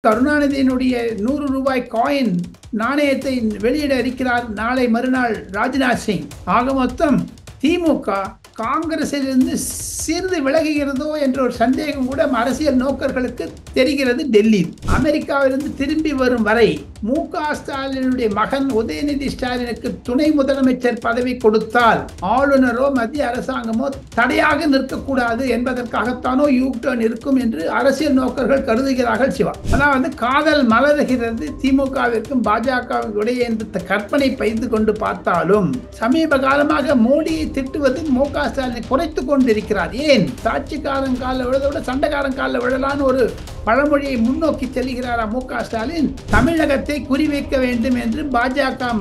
கருணாநிதியினுடைய 100 ரூபாய் காயின் நாணயத்தை வெளியிட இருக்கிறார் நாளை மறுநாள் ராஜ்நாத் சிங். ஆக மொத்தம் திமுக காங்கிரசிலிருந்து சிறிது விலகுகிறதோ என்ற ஒரு சந்தேகம் கூட அரசியல் நோக்கர்களுக்கு தெரிகிறது. டெல்லி அமெரிக்காவிலிருந்து திரும்பி வரும் வரை மு.க. ஸ்டாலினுடைய மகன் உதயநிதி ஸ்டாலினுக்கு துணை முதலமைச்சர் பதவி கொடுத்தால் ஆளுநரோ மத்திய அரசாங்கமோ தடையாக நிற்கக்கூடாது என்பதற்காகத்தானோ யூ-டர்ன் இருக்கும் என்று அரசியல் நோக்கர்கள் கருதுகிறார்கள். சிவா, அதாவது காதல் மலர்கிறது திமுகவிற்கும் பாஜகவிற்கும் இடையே என்ற கற்பனை பயிர்ந்து கொண்டு பார்த்தாலும் சமீப காலமாக மோடியை திட்டுவது மு.க. ஸ்டாலினை குறைத்து கொண்டிருக்கிறார். ஏன் சாட்சிக்காரன் காலில் விழுதோட சண்டைக்காரன் காலில் விழலான்னு ஒரு பழமொழியை முன்னோக்கி செல்கிறாரா மு.க. ஸ்டாலின்? தமிழகத்தை குறிவைக்க வேண்டும் என்று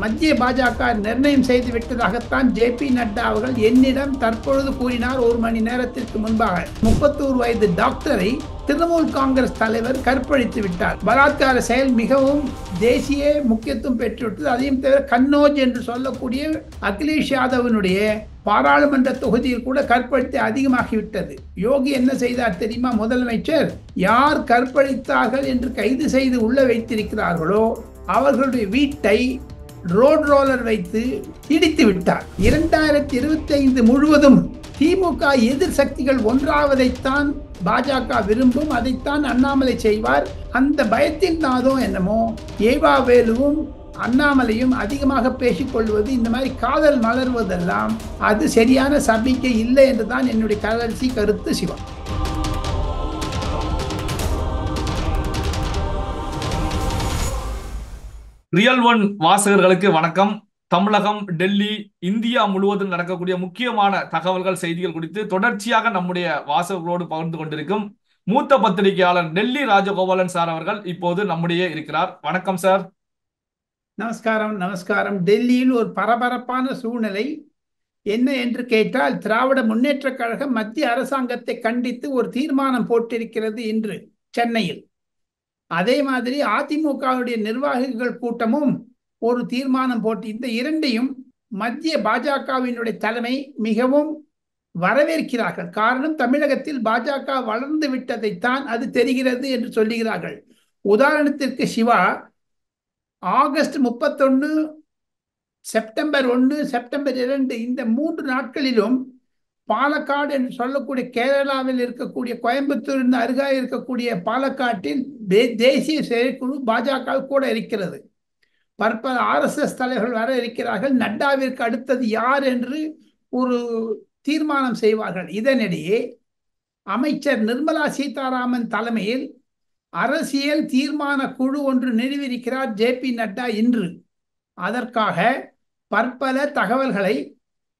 மத்திய பாஜக நிர்ணயம் செய்து விட்டதாகத்தான் ஜே.பி. நட்டா அவர்கள் என்னிடம் தற்பொழுது கூறினார். ஒரு மணி நேரத்திற்கு முன்பாக 31 வயது டாக்டரை திரிணாமுல் காங்கிரஸ் தலைவர் கற்பழித்து விட்டார். பலாத்கார செயல் மிகவும் தேசிய முக்கியத்துவம் பெற்றுவிட்டது. அதையும் தவிர கன்னோஜ் என்று சொல்லக்கூடிய அகிலேஷ் யாதவனுடைய பாராளுமன்ற தொகுதியில் கூட கற்பழித்து அதிகமாகிவிட்டது. யோகி என்ன செய்தார் தெரியுமா? முதலமைச்சர் யார் கற்பழித்தார்கள் என்று கைது செய்து உள்ள வைத்திருக்கிறார்களோ அவர்களுடைய வீட்டை ரோட் ரோலர் வைத்து இடித்து விட்டார். 2025 முழுவதும் திமுக எதிர் சக்திகள் ஒன்றாவதைத்தான் பாஜக விரும்பும். அதைத்தான் அண்ணாமலை செய்வார். அந்த பயத்தில் தானோ என்னமோ ஏவா வேலுவும் அண்ணாமலையும் அதிகமாக பேசிக்கொள்வது, இந்த மாதிரி காதல் மலர்வதெல்லாம் அது சரியான சபிக்கை இல்லை என்றுதான் என்னுடைய கடைசி கருத்து. சிவா, ரியல் ஒன் வாசகர்களுக்கு வணக்கம். தமிழகம், டெல்லி, இந்தியா முழுவதும் நடக்கக்கூடிய முக்கியமான தகவல்கள், செய்திகள் குறித்து தொடர்ச்சியாக நம்முடைய வாசகர்களோடு பகிர்ந்து கொண்டிருக்கும் மூத்த பத்திரிகையாளர் டெல்லி ராஜகோபாலன் சார் அவர்கள் இப்போது நம்முடைய இருக்கிறார். வணக்கம் சார். நமஸ்காரம். நமஸ்காரம். டெல்லியில் ஒரு பரபரப்பான சூழ்நிலை என்ன என்று கேட்டால், திராவிட முன்னேற்ற கழகம் மத்திய அரசாங்கத்தை கண்டித்து ஒரு தீர்மானம் போட்டிருக்கிறது இன்று சென்னையில். அதே மாதிரி அதிமுகவுடைய நிர்வாகிகள் கூட்டமும் ஒரு தீர்மானம் போட்டு, இந்த இரண்டையும் மத்திய பாஜகவினுடைய தலைமை மிகவும் வரவேற்கிறார்கள். காரணம், தமிழகத்தில் பாஜக வளர்ந்து விட்டதைத்தான் அது தெரிகிறது என்று சொல்லுகிறார்கள். உதாரணத்திற்கு சிவா, ஆகஸ்ட் 31, செப்டம்பர் 1, செப்டம்பர் 2 இந்த 3 நாட்களிலும் பாலக்காடு என்று சொல்லக்கூடிய கேரளாவில் இருக்கக்கூடிய கோயம்புத்தூர் அருகாக இருக்கக்கூடிய பாலக்காட்டில் தேசிய செயற்குழு பாஜக கூட இருக்கிறது. பற்பல RSS தலைவர்கள் வர இருக்கிறார்கள். நட்டாவிற்கு அடுத்தது யார் என்று ஒரு தீர்மானம் செய்வார்கள். இதனிடையே அமைச்சர் நிர்மலா சீதாராமன் தலைமையில் அரசியல் தீர்மான குழு ஒன்று நிறுவியிருக்கிறார் ஜே.பி. நட்டா இன்று. அதற்காக பற்பல தகவல்களை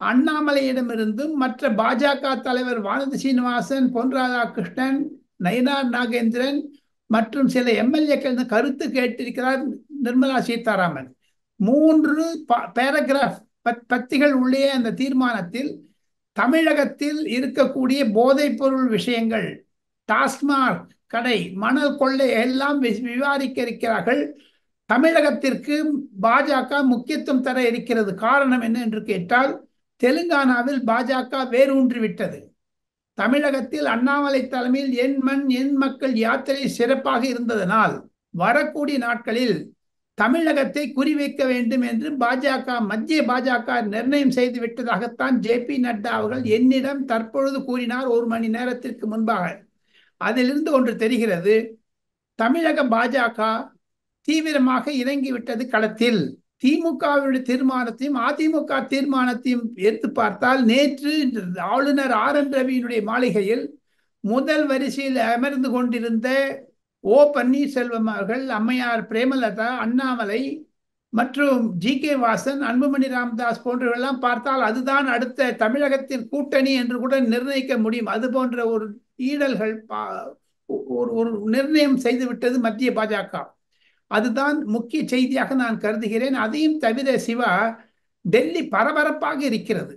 அண்ணாமலையிடமிருந்தும் மற்ற பாஜக தலைவர் வானதி சீனிவாசன், பொன் ராதாகிருஷ்ணன், நயினார் நாகேந்திரன் மற்றும் சில எம்எல்ஏக்கள் கருத்து கேட்டிருக்கிறார் நிர்மலா சீதாராமன். 3 பேராகிராஃப் பத்திகள் உள்ளே அந்த தீர்மானத்தில் தமிழகத்தில் இருக்கக்கூடிய போதைப் பொருள் விஷயங்கள், டாஸ்மாக் கடை, மணல் கொள்ளை எல்லாம் விவாதிக்க இருக்கிறார்கள். தமிழகத்திற்கு பாஜக முக்கியத்துவம் தர இருக்கிறது. காரணம் என்ன என்று கேட்டால், தெலுங்கானாவில் பாஜக வேரூன்றிவிட்டது. தமிழகத்தில் அண்ணாமலை தலைமையில் என் மண் என் மக்கள் யாத்திரை சிறப்பாக இருந்ததனால் வரக்கூடிய நாட்களில் தமிழகத்தை குறிவைக்க வேண்டும் என்று மத்திய பாஜக நிர்ணயம் செய்து விட்டதாகத்தான் ஜே.பி. நட்டா அவர்கள் என்னிடம் தற்பொழுது கூறினார். ஒரு மணி நேரத்திற்கு முன்பாக. அதிலிருந்து ஒன்று தெரிகிறது, தமிழக பாஜக தீவிரமாக இறங்கிவிட்டது களத்தில். திமுகவுடைய தீர்மானத்தையும் அதிமுக தீர்மானத்தையும் எடுத்து பார்த்தால், நேற்று ஆளுநர் ஆர்.என். ரவியினுடைய மாளிகையில் முதல் வரிசையில் அமர்ந்து கொண்டிருந்த ஓ. பன்னீர்செல்வம் அவர்கள், அம்மையார் பிரேமலதா, அண்ணாமலை மற்றும் ஜி.கே. வாசன், அன்புமணி ராமதாஸ் போன்றவர்களெல்லாம் பார்த்தால் அதுதான் அடுத்த தமிழகத்தின் கூட்டணி என்று கூட நிர்ணயிக்க முடியும். அது போன்ற ஒரு ஈடல்கள் ஒரு நிர்ணயம் செய்துவிட்டது மத்திய பாஜக. அதுதான் முக்கிய செய்தியாக நான் கருதுகிறேன். அதையும் தவிர சிவா, டெல்லி பரபரப்பாக இருக்கிறது.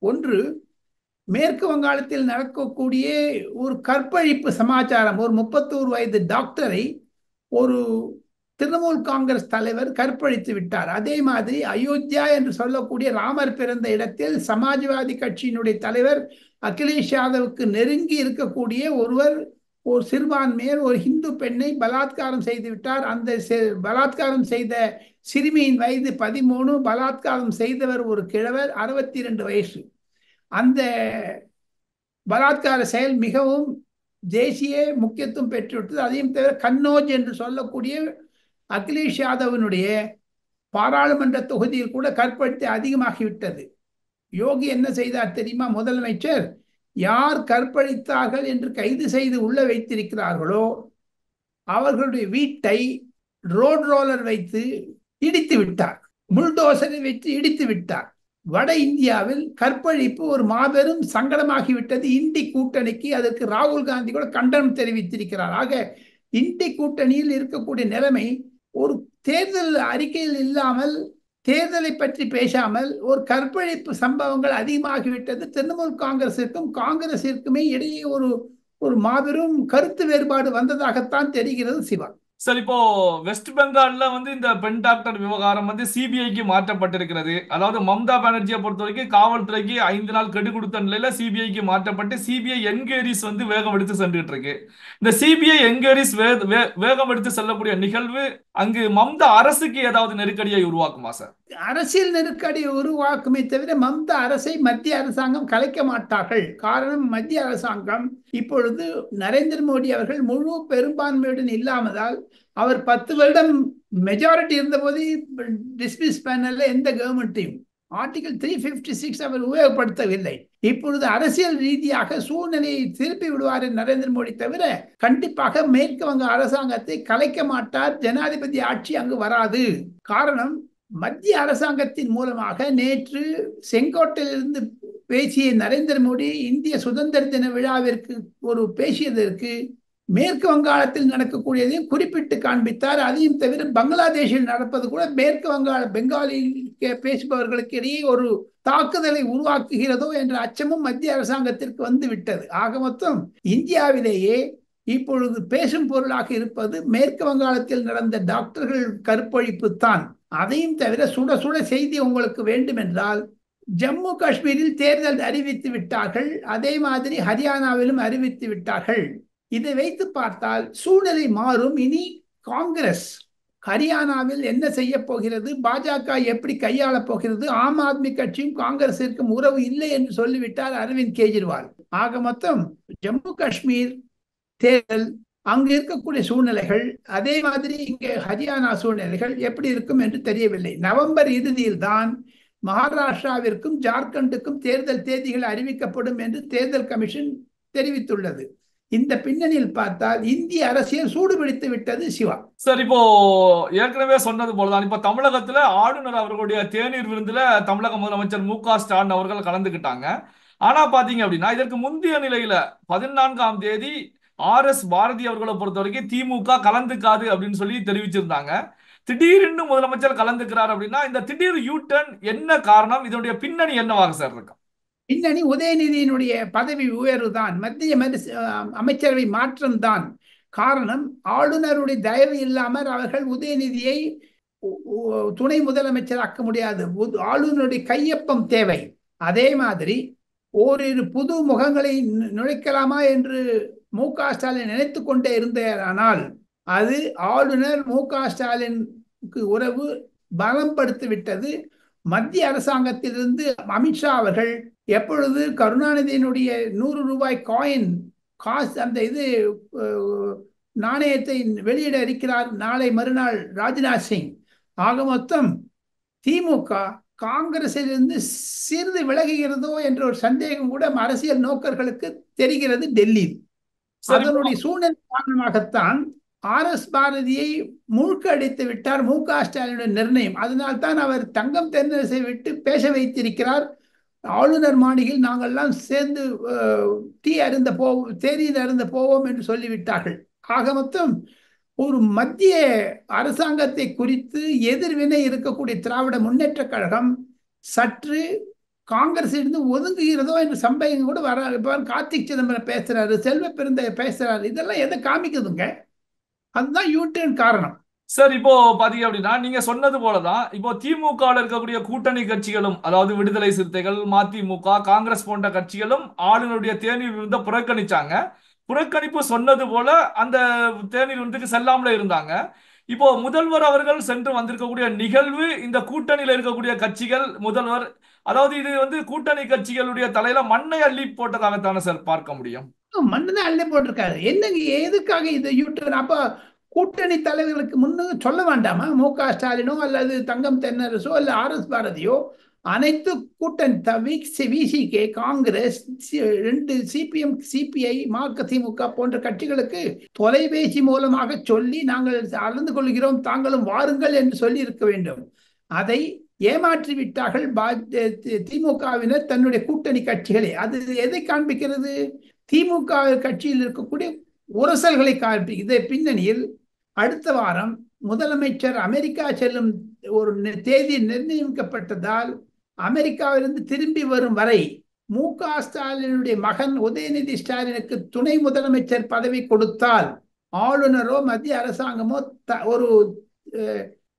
ஒன்று, மேற்கு வங்காளத்தில் நடக்கக்கூடிய ஒரு கற்பழிப்பு சமாச்சாரம். ஒரு 31 வயது டாக்டரை ஒரு திரிணாமுல் காங்கிரஸ் தலைவர் கற்பழித்து விட்டார். அதே மாதிரி அயோத்தியா என்று சொல்லக்கூடிய ராமர் பிறந்த இடத்தில் சமாஜ்வாதி கட்சியினுடைய தலைவர் அகிலேஷ் யாதவுக்கு நெருங்கி இருக்கக்கூடிய ஒருவர் ஒரு சிறுபான்மையர் ஒரு இந்து பெண்ணை பலாத்காரம் செய்து விட்டார். அந்த பலாத்காரம் செய்த சிறுமியின் வயது 13, பலாத்காரம் செய்தவர் ஒரு கிழவர் 62 வயசு. அந்த பலாத்கார செயல் மிகவும் தேசிய முக்கியத்துவம் பெற்றுவிட்டது. அதையும் தவிர கன்னோஜ் என்று சொல்லக்கூடிய அகிலேஷ் யாதவனுடைய பாராளுமன்ற தொகுதியில் கூட கற்பழித்து அதிகமாகிவிட்டது. யோகி என்ன செய்தார் தெரியுமா? முதலமைச்சர் யார் கற்பழித்தார்கள் என்று கைது செய்து உள்ள வைத்திருக்கிறார்களோ அவர்களுடைய வீட்டை ரோட் ரோலர் வைத்து இடித்து விட்டார், புல்டோசரை வைத்து இடித்து விட்டார். வட இந்தியாவில் கற்பழிப்பு ஒரு மாபெரும் சங்கடமாகிவிட்டது. இந்தி கூட்டணிக்கு அதற்கு ராகுல் காந்தி கூட கண்டனம் தெரிவித்திருக்கிறார். ஆக இந்தி கூட்டணியில் இருக்கக்கூடிய நிலைமை ஒரு தேர்தல் அறிக்கையில் இல்லாமல், தேர்தலை பற்றி பேசாமல் ஒரு கற்பழிப்பு சம்பவங்கள் அதிகமாகிவிட்டது. திரிணாமுல் காங்கிரசிற்குமே இடையே ஒரு மாபெரும் கருத்து வேறுபாடு வந்ததாகத்தான் தெரிகிறது. சிவா, சார், இப்போ வெஸ்ட் பெங்கால்ல இந்த பெண் டாக்டர் விவகாரம் சிபிஐக்கு மாற்றப்பட்டிருக்கிறது. அதாவது மம்தா பானர்ஜியை பொறுத்த வரைக்கும் காவல்துறைக்கு 5 நாள் கெடு கொடுத்த நிலையில சிபிஐக்கு மாற்றப்பட்டு சிபிஐ என்கொயரிஸ் வேகம் எடுத்து சென்றுட்டு இருக்கு. இந்த சிபிஐ என்கொயரிஸ் வேகம் எடுத்து செல்லக்கூடிய நிகழ்வு அங்கு மம்தா அரசுக்கு ஏதாவது நெருக்கடியை உருவாக்குமா சார்? அரசியல் நெருக்கடியை உருவாக்குமே தவிர மம்தா அரசை மத்திய அரசாங்கம் கலைக்க மாட்டார்கள். காரணம், மத்திய அரசாங்கம் இப்பொழுது நரேந்திர மோடி அவர்கள் முழு பெரும்பான்மையுடன் இல்லாமதால், அவர் 10 வருடம் மெஜாரிட்டி இருந்தபோது டிஸ்மிஸ் பண்ணல எந்த கவர்மெண்ட்டையும். ஆர்டிகல் 356 அவர் உபயோகப்படுத்தவில்லை. இப்பொழுது அரசியல் ரீதியாக சூழ்நிலையை திருப்பி விடுவார் நரேந்திர மோடி தவிர கண்டிப்பாக மேற்கு வங்க அரசாங்கத்தை கலைக்க மாட்டார். ஜனாதிபதி ஆட்சி அங்கு வராது. காரணம், மத்திய அரசாங்கத்தின் மூலமாக நேற்று செங்கோட்டையிலிருந்து பேசிய நரேந்திர மோடி இந்திய சுதந்திர தின விழாவிற்கு பேசியதற்கு மேற்கு வங்காளத்தில் நடக்கக்கூடியதையும் குறிப்பிட்டு காண்பித்தார். அதையும் தவிர பங்களாதேஷில் நடப்பது கூட மேற்கு பெங்காலி பேசுபவர்களுக்கு இடையே ஒரு தாக்குதலை உருவாக்குகிறதோ என்ற அச்சமும் மத்திய அரசாங்கத்திற்கு வந்து விட்டது. ஆக மொத்தம் இந்தியாவிலேயே இப்பொழுது பேசும் பொருளாக இருப்பது மேற்கு வங்காளத்தில் நடந்த டாக்டர்கள் கற்பழிப்பு தான். அதையும் தவிர சுட சுட செய்தி உங்களுக்கு வேண்டும் என்றால், ஜம்மு காஷ்மீரில் தேர்தல் அறிவித்து விட்டார்கள். அதே மாதிரி ஹரியானாவிலும் அறிவித்து விட்டார்கள். இதை வைத்து பார்த்தால் சூழ்நிலை மாறும். இனி காங்கிரஸ் ஹரியானாவில் என்ன செய்ய போகிறது, பாஜக எப்படி கையாளப் போகிறது, ஆம் ஆத்மி கட்சியும் காங்கிரசிற்கும் உறவு இல்லை என்று சொல்லிவிட்டார் அரவிந்த் கெஜ்ரிவால். ஆக மொத்தம் ஜம்மு காஷ்மீர் தேர்தல், அங்கு இருக்கக்கூடிய சூழ்நிலைகள், அதே மாதிரி இங்கே ஹரியானா சூழ்நிலைகள் எப்படி இருக்கும் என்று தெரியவில்லை. நவம்பர் இறுதியில் தான் மகாராஷ்டிராவிற்கும் ஜார்க்கண்டுக்கும் தேர்தல் தேதிகள் அறிவிக்கப்படும் என்று தேர்தல் கமிஷன் தெரிவித்துள்ளது. இந்த பின்னணியில் பார்த்தால் இந்திய அரசியல் சூடுபிடித்து விட்டது. சிவா சார், இப்போ ஏற்கனவே சொன்னது போலதான் இப்ப தமிழகத்துல ஆளுநர் அவர்களுடைய தேநீர் விருந்துல தமிழக முதலமைச்சர் மு.க.ஸ்டாலின் அவர்கள் கலந்துக்கிட்டாங்க. ஆனா பாத்தீங்க அப்படின்னா இதற்கு முந்தைய நிலையில 14ஆம் தேதி R.S. பாரதி அவர்களை பொறுத்த வரைக்கும் திமுக கலந்துக்காது அப்படின்னு சொல்லி தெரிவிச்சிருந்தாங்க. திடீர்னு முதலமைச்சர் கலந்துக்கிறார் அப்படின்னா இந்த திடீர் யூ டர்ன் என்ன காரணம்? இதனுடைய பின்னணி என்னவாக சார் இருக்கு? பின்னணி உதயநிதியினுடைய பதவி உயர்வு தான், மத்திய அமைச்சரவை மாற்றம் தான் காரணம். ஆளுநருடைய தயவு இல்லாமல் அவர்கள் உதயநிதியை துணை முதலமைச்சராக்க முடியாது. ஆளுநருடைய கையொப்பம் தேவை. அதே மாதிரி ஓரிரு புது முகங்களை நுழைக்கலாமா என்று மு.க.ஸ்டாலின் நினைத்து கொண்டே இருந்தால் அது ஆளுநர் மு.க.ஸ்டாலினுக்கு உறவு பலப்படுத்தி விட்டது. மத்திய அரசாங்கத்திலிருந்து அமித்ஷா அவர்கள் எப்பொழுது கருணாநிதியினுடைய 100 ரூபாய் காயின் காசு அந்த நாணயத்தை வெளியிட இருக்கிறார் நாளை மறுநாள் ராஜ்நாத் சிங். ஆக மொத்தம் திமுக காங்கிரசிலிருந்து சிறிது விலகுகிறதோ என்ற ஒரு சந்தேகம் கூட அரசியல் நோக்கர்களுக்கு தெரிகிறது டெல்லியில். அதனுடைய சூழ்நிலை காரணமாகத்தான் R.S. பாரதியை முழுக்க அடித்து விட்டார் மு.க.ஸ்டாலினுடைய நிர்ணயம். அதனால்தான் அவர் தங்கம் தென்னரசை விட்டு பேச வைத்திருக்கிறார். ஆளுநர் மாளிகையில் நாங்கள்லாம் சேர்ந்து தேநீர் அருந்த போவோம் என்று சொல்லிவிட்டார்கள். ஆக மொத்தம் ஒரு மத்திய அரசாங்கத்தை குறித்து எதிர்வினை இருக்கக்கூடிய திராவிட முன்னேற்ற கழகம் சற்று காங்கிரஸிலிருந்து ஒதுங்குகிறதோ என்ற சம்பவம் கூட வர. கார்த்திக் சிதம்பரம் பேசுறாரு, செல்வ பெருந்தை பேசுறாரு. இதெல்லாம் எதை காமிக்குதுங்க? அதுதான் யூடர்ன் காரணம். சார், இப்போ பாத்தீங்க அப்படின்னா நீங்க சொன்னது போலதான் இப்போ திமுக இருக்கக்கூடிய கூட்டணி கட்சிகளும், அதாவது விடுதலை சிறுத்தைகள், மதிமுக, காங்கிரஸ் போன்ற கட்சிகளும் ஆளுநருடைய தேநீர் விருந்த புறக்கணிச்சாங்க. புறக்கணிப்பு சொன்னது போல அந்த தேநீர் விருந்துக்கு செல்லாமல இருந்தாங்க. இப்போ முதல்வர் அவர்கள் சென்று வந்திருக்கக்கூடிய நிகழ்வு இந்த கூட்டணியில இருக்கக்கூடிய கட்சிகள் முதல்வர், அதாவது இது கூட்டணி கட்சிகளுடைய தலையில மண்ணை அள்ளி போட்டதாகத்தானே சார் பார்க்க முடியும். மண்ணுதான் அள்ளி போட்டிருக்காரு. என்னங்க எதுக்காக இது யூட்டர்ன்? அப்ப கூட்டணி தலைவர்களுக்கு முன்னு சொல்ல வேண்டாமா? மு.க. ஸ்டாலினோ அல்லது தங்கம் தென்னரசோ அல்ல ஆர்.எஸ். பாரதியோ அனைத்து கூட்டணி விசிகே, காங்கிரஸ், 2 சிபிஎம், சிபிஐ, மதிமுக போன்ற கட்சிகளுக்கு தொலைபேசி மூலமாக சொல்லி நாங்கள் அறிந்து கொள்கிறோம், தாங்களும் வாருங்கள் என்று சொல்லி இருக்க வேண்டும். அதை ஏமாற்றி விட்டார்கள் திமுகவினர் தன்னுடைய கூட்டணி கட்சிகளை. அது எதை காண்பிக்கிறது? திமுக கட்சியில் இருக்கக்கூடிய உரசல்களை காண்பிக்கிறது. இதை பின்னணியில் அடுத்த வாரம் முதலமைச்சர் அமெரிக்கா செல்லும் ஒரு தேதி நிர்ணயிக்கப்பட்டதால் அமெரிக்காவிலிருந்து திரும்பி வரும் வரை மு.க. ஸ்டாலினுடைய மகன் உதயநிதி ஸ்டாலினுக்கு துணை முதலமைச்சர் பதவி கொடுத்தால் ஆளுநரோ மத்திய அரசாங்கமோ ஒரு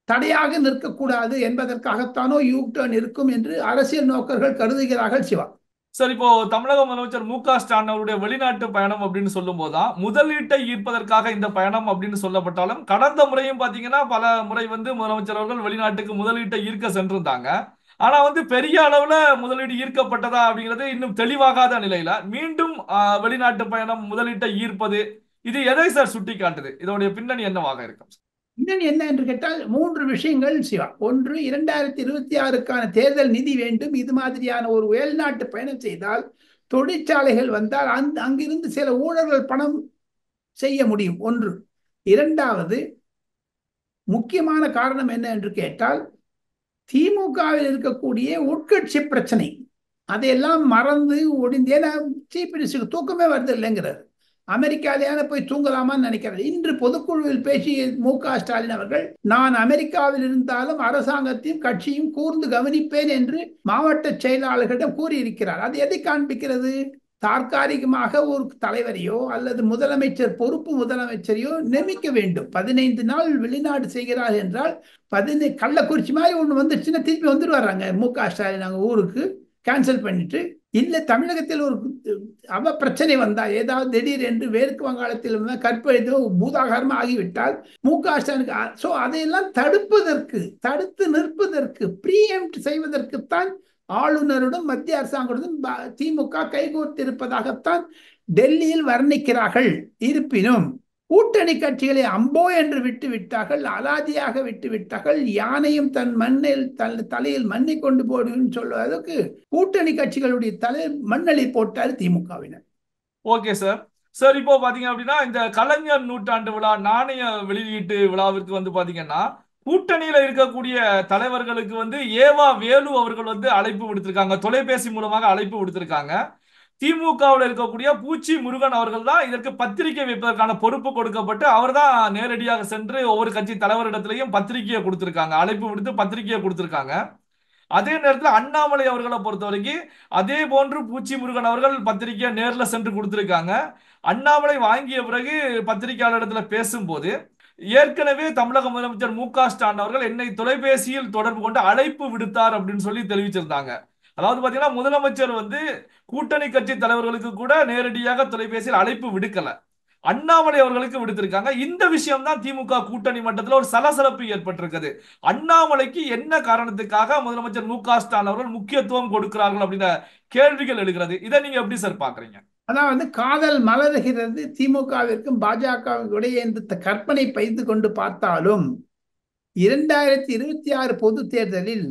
தடையாக நிற்கக்கூடாது என்பதற்காகத்தானோ யூ-டர்ன் இருக்கும் என்று அரசியல் நோக்கர்கள் கருதுகிறார்கள். சிவா சார், இப்போ தமிழக முதலமைச்சர் மு.க. ஸ்டாலின் அவருடைய வெளிநாட்டு பயணம் அப்படின்னு சொல்லும் போதுதான் முதலீட்டை ஈர்ப்பதற்காக இந்த பயணம் அப்படின்னு சொல்லப்பட்டாலும், கடந்த முறையும் பாத்தீங்கன்னா பல முறை முதலமைச்சர் அவர்கள் வெளிநாட்டுக்கு முதலீட்டை ஈர்க்க சென்றிருந்தாங்க. ஆனா பெரிய அளவுல முதலீடு ஈர்க்கப்பட்டதா அப்படிங்கிறது இன்னும் தெளிவாகாத நிலையில மீண்டும் வெளிநாட்டு பயணம், முதலீட்டை ஈர்ப்பது, இது எதை சார் சுட்டி காட்டுது? இதோடைய பின்னணி என்னவாக இருக்கும்? பின்னணி என்ன என்று கேட்டால் 3 விஷயங்கள் சிவா. ஒன்று, 2026க்கான தேர்தல் நிதி வேண்டும். இது மாதிரியான ஒரு வெளிநாட்டு பயணம் செய்தால், தொழிற்சாலைகள் வந்தால் அங்கிருந்து சில ஊழல்கள் பணம் செய்ய முடியும். ஒன்று. இரண்டாவது முக்கியமான காரணம் என்ன என்று கேட்டால், திமுகவில் இருக்கக்கூடிய உட்கட்சி பிரச்சனை அதையெல்லாம் மறந்து ஒடிந்து, ஏன்னா சீஃப் மினிஸ்டருக்கு தூக்கமே வருது இல்லைங்கிறார். அமெரிக்காலையான போய் தூங்கலாமான்னு நினைக்கிறார். இன்று பொதுக்குழுவில் பேசிய மு.க. ஸ்டாலின் அவர்கள், நான் அமெரிக்காவில் இருந்தாலும் அரசாங்கத்தையும் கட்சியும் கூர்ந்து கவனிப்பேன் என்று மாவட்ட செயலாளர்களிடம் கூறியிருக்கிறார். அது எதை காண்பிக்கிறது? தற்காலிகமாக ஒரு தலைவரையோ அல்லது முதலமைச்சர் பொறுப்பு முதலமைச்சரையோ நியமிக்க வேண்டும். 15 நாள் வெளிநாடு செய்கிறார் என்றால், கள்ளக்குறிச்சி மாதிரி ஒன்று வந்துச்சுன்னா திருப்பி வந்துடுவாராங்க மு.க. ஸ்டாலின் அங்கே ஊருக்கு கேன்சல் பண்ணிட்டு. இல்ல தமிழகத்தில் ஒரு பிரச்சனை வந்தா, ஏதாவது திடீர் என்று மேற்கு வங்காளத்தில் கற்பழித்தோ பூதாகாரமா ஆகிவிட்டால் மு.க. ஸ்டாலினுக்கு அதையெல்லாம் தடுத்து நிற்பதற்கு, ப்ரீஎம்ப்ட் செய்வதற்குத்தான் ஆளுநருடன் மத்திய அரசாங்கத்துடன் திமுக கைகோர்த்திருப்பதாகத்தான் டெல்லியில் வர்ணிக்கிறார்கள். இருப்பினும் கூட்டணி கட்சிகளை அம்போ என்று விட்டார்கள், அலாதியாக விட்டார்கள். யானையும் தன் தலையில் மண்ணை கொண்டு போடுன்னு சொல்வதற்கு கூட்டணி கட்சிகளுடைய மண்ணளி போட்டார் திமுகவினர். Okay sir. சார், இப்போ பாத்தீங்க அப்படின்னா இந்த கலைஞர் நூற்றாண்டு விழா நாணய வெளியீட்டு விழாவிற்கு பாத்தீங்கன்னா கூட்டணியில இருக்கக்கூடிய தலைவர்களுக்கு ஏவா வேலு அவர்கள் அழைப்பு விடுத்திருக்காங்க, தொலைபேசி மூலமாக அழைப்பு விடுத்திருக்காங்க. திமுகவில் இருக்கக்கூடிய பூச்சி முருகன் அவர்கள் தான் இதற்கு பத்திரிகை வைப்பதற்கான பொறுப்பு கொடுக்கப்பட்டு அவர் தான் நேரடியாக சென்று ஒவ்வொரு கட்சி தலைவரிடத்திலையும் பத்திரிகையை கொடுத்திருக்காங்க, அழைப்பு விடுத்து பத்திரிகையை கொடுத்திருக்காங்க. அதே நேரத்தில் அண்ணாமலை அவர்களை பொறுத்த வரைக்கும் அதே போன்று பூச்சி முருகன் அவர்கள் பத்திரிகையை நேர்ல சென்று கொடுத்திருக்காங்க. அண்ணாமலை வாங்கிய பிறகு பத்திரிகையாளரிடத்துல பேசும்போது, ஏற்கனவே தமிழக முதலமைச்சர் மு.க. ஸ்டாலின் அவர்கள் என்னை தொலைபேசியில் தொடர்பு கொண்டு அழைப்பு விடுத்தார் அப்படின்னு சொல்லி தெரிவிச்சிருந்தாங்க. அதாவது பாத்தீங்கன்னா முதலமைச்சர் கூட்டணி கட்சி தலைவர்களுக்கு கூட நேரடியாக தொலைபேசியில் அழைப்பு விடுக்கல, அண்ணாமலை அவர்களுக்கு விடுத்திருக்காங்க. இந்த விஷயம் தான் திமுக கூட்டணி மட்டத்தில் ஒரு சலசலப்பு ஏற்பட்டிருக்குது. அண்ணாமலைக்கு என்ன காரணத்துக்காக முதலமைச்சர் மு.க. ஸ்டாலின் அவர்கள் முக்கியத்துவம் கொடுக்கிறார்கள் அப்படின்ற கேள்விகள் எழுகிறது. இதை நீங்க எப்படி சார் பாக்குறீங்க? அதாவது காதல் மலர்கிறது திமுகவிற்கும் பாஜகவிற்கும் என்று கற்பனை பயிர்ந்து கொண்டு பார்த்தாலும் 2026 பொது தேர்தலில்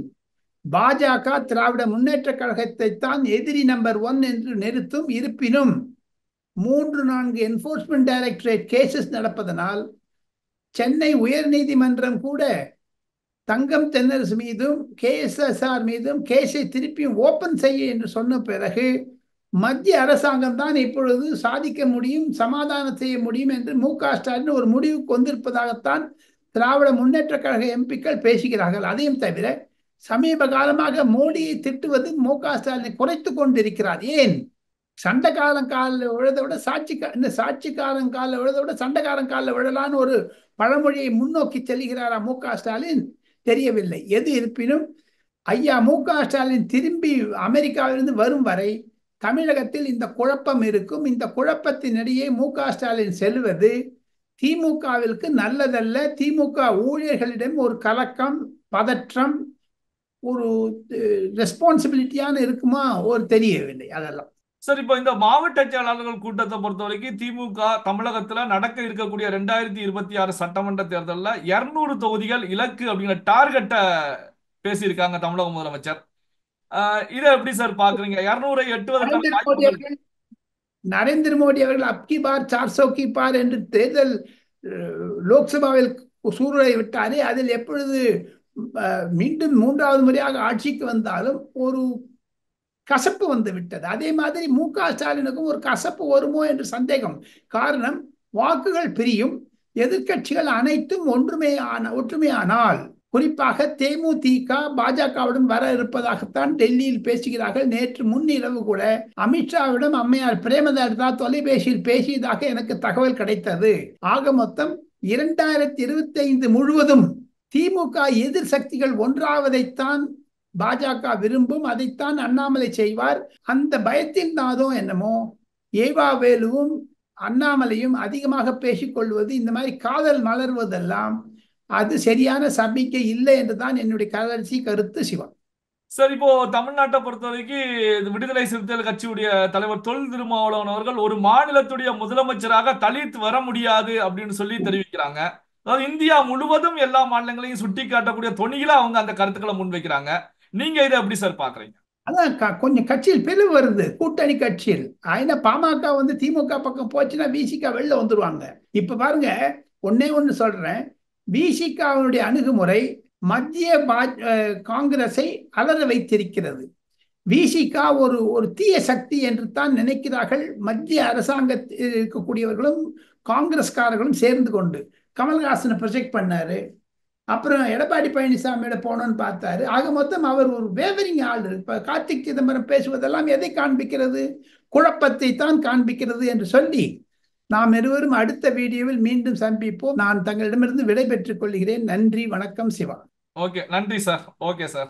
பாஜக திராவிட முன்னேற்ற கழகத்தை தான் எதிரி நம்பர் 1 என்று நிறுத்தும். இருப்பினும் 3-4 என்ஃபோர்ஸ்மெண்ட் டைரக்டரேட் கேசஸ் நடப்பதனால் சென்னை உயர் நீதிமன்றம் கூட தங்கம் தென்னரசு மீதும் KSSR மீதும் கேஸை திருப்பியும் ஓபன் செய்ய என்று சொன்ன பிறகு மத்திய அரசாங்கம் தான் இப்பொழுது சாதிக்க முடியும், சமாதானம் செய்ய முடியும் என்று மு.க. ஸ்டாலின் ஒரு முடிவுக்கு வந்திருப்பதாகத்தான் திராவிட முன்னேற்ற கழக எம்பிக்கள் பேசுகிறார்கள். அதையும் தவிர சமீப காலமாக மோடியை திட்டுவது மு.க. ஸ்டாலினை குறைத்து கொண்டிருக்கிறார். ஏன்? சண்டைக்காரன் காலில் விழுத விட சாட்சிக்காரன் காலில் விழுத விட சண்டைக்காரன் காலில் விழலான்னு ஒரு பழமொழியை முன்னோக்கி செல்கிறாரா மு.க. ஸ்டாலின்? தெரியவில்லை. எது இருப்பினும் ஐயா மு.க. ஸ்டாலின் திரும்பி அமெரிக்காவிலிருந்து வரும் வரை தமிழகத்தில் இந்த குழப்பம் இருக்கும். இந்த குழப்பத்தினிடையே மு.க.ஸ்டாலின் செல்வது திமுகவிற்கு நல்லதல்ல. திமுக ஊழியர்களிடம் ஒரு கலக்கம், பதற்றம், ஒரு ரெஸ்பான்சிபிலிட்டியான இருக்குமா ஒரு தெரியவில்லை. அதெல்லாம் சார், இப்போ இந்த மாவட்ட செயலாளர்கள் கூட்டத்தை பொறுத்த வரைக்கும் திமுக தமிழகத்துல நடக்க இருக்கக்கூடிய 2026 சட்டமன்ற தேர்தலில் 200 தொகுதிகள் இலக்கு அப்படிங்கிற டார்கெட்டை பேசியிருக்காங்க தமிழக முதலமைச்சர். இதை எப்படி சார் பாக்குறீங்க? 200 எட்டுவதற்கான நரேந்திர மோடி வாய்ப்புகள்? அவர்கள் நரேந்திர மோடி அவர்கள் அப்கி பார் 400 கி பார் என்று தேர்தல் லோக்சபாவில் சூழலை விட்டாரே, அதில் எப்பொழுது மீண்டும் 3வது முறையாக ஆட்சிக்கு வந்தாலும் ஒரு கசப்பு வந்து விட்டது. அதே மாதிரி மு.க.ஸ்டாலினுக்கும் ஒரு கசப்பு வருமோ என்று சந்தேகம். காரணம், வாக்குகள் பிரியும். எதிர்க்கட்சிகள் அனைத்தும் ஒற்றுமையானால், குறிப்பாக தேமுதிக பாஜகவுடன் வர இருப்பதாகத்தான் டெல்லியில் பேசுகிறார்கள். நேற்று முன்னிரவு கூட அமித்ஷாவிடம் அம்மையார் பிரேமலதா தொலைபேசியில் பேசியதாக எனக்கு தகவல் கிடைத்தது. ஆக மொத்தம் 2025 முழுவதும் திமுக எதிர் சக்திகள் ஒன்றாவதைத்தான் பாஜக விரும்பும். அதைத்தான் அண்ணாமலை செய்வார். அந்த பயத்தில் நாதோ என்னமோ ஏவா வேலுவும் அண்ணாமலையும் அதிகமாக பேசிக்கொள்வது, இந்த மாதிரி காதல் மலர்வதெல்லாம் அது சரியான சமிக்கை இல்லை என்றுதான் என்னுடைய கடைசி கருத்து. சிவா சார், இப்போ தமிழ்நாட்டை பொறுத்த வரைக்கும் விடுதலை சிறுத்தைகள் கட்சியுடைய தலைவர் தொல் திருமாவளவன் அவர்கள் ஒரு மாநிலத்துடைய முதலமைச்சராக தலித் வர முடியாது அப்படின்னு சொல்லி தெரிவிக்கிறாங்க. அதாவது இந்தியா முழுவதும் எல்லா மாநிலங்களையும் சுட்டி காட்டக்கூடிய தொனியில அவங்க அந்த கருத்துக்களை முன்வைக்கிறாங்க. நீங்க இதை எப்படி சார் பாக்குறீங்க? அதான் கொஞ்சம் கட்சியில் பிளவு வருது, கூட்டணி கட்சியில். ஆயினா பாமக வந்து திமுக பக்கம் போச்சுன்னா விசிக வெளில வந்துருவாங்க. இப்ப பாருங்க, ஒன்னே ஒன்னு சொல்றேன். விசிகாவுடைய அணுகுமுறை மத்திய காங்கிரஸை அலற வைத்திருக்கிறது. விசிகா ஒரு தீய சக்தி என்று தான் நினைக்கிறார்கள் மத்திய அரசாங்கத்தில் இருக்கக்கூடியவர்களும் காங்கிரஸ்காரர்களும் சேர்ந்து கொண்டு. கமல்ஹாசனை ப்ரொஜெக்ட் பண்ணாரு, அப்புறம் எடப்பாடி பழனிசாமியோட போனோன்னு பார்த்தாரு. ஆக மொத்தம் அவர் ஒரு வேவரிங் ஆள். இப்ப கார்த்திக் சிதம்பரம் பேசுவதெல்லாம் எதை காண்பிக்கிறது? குழப்பத்தை தான் காண்பிக்கிறது என்று சொல்லி நாம் இருவரும் அடுத்த வீடியோவில் மீண்டும் சந்திப்போம். நான் தங்களிடமிருந்து விடை பெற்றுக் கொள்கிறேன். நன்றி, வணக்கம். சிவா. ஓகே, நன்றி சார். Okay sir.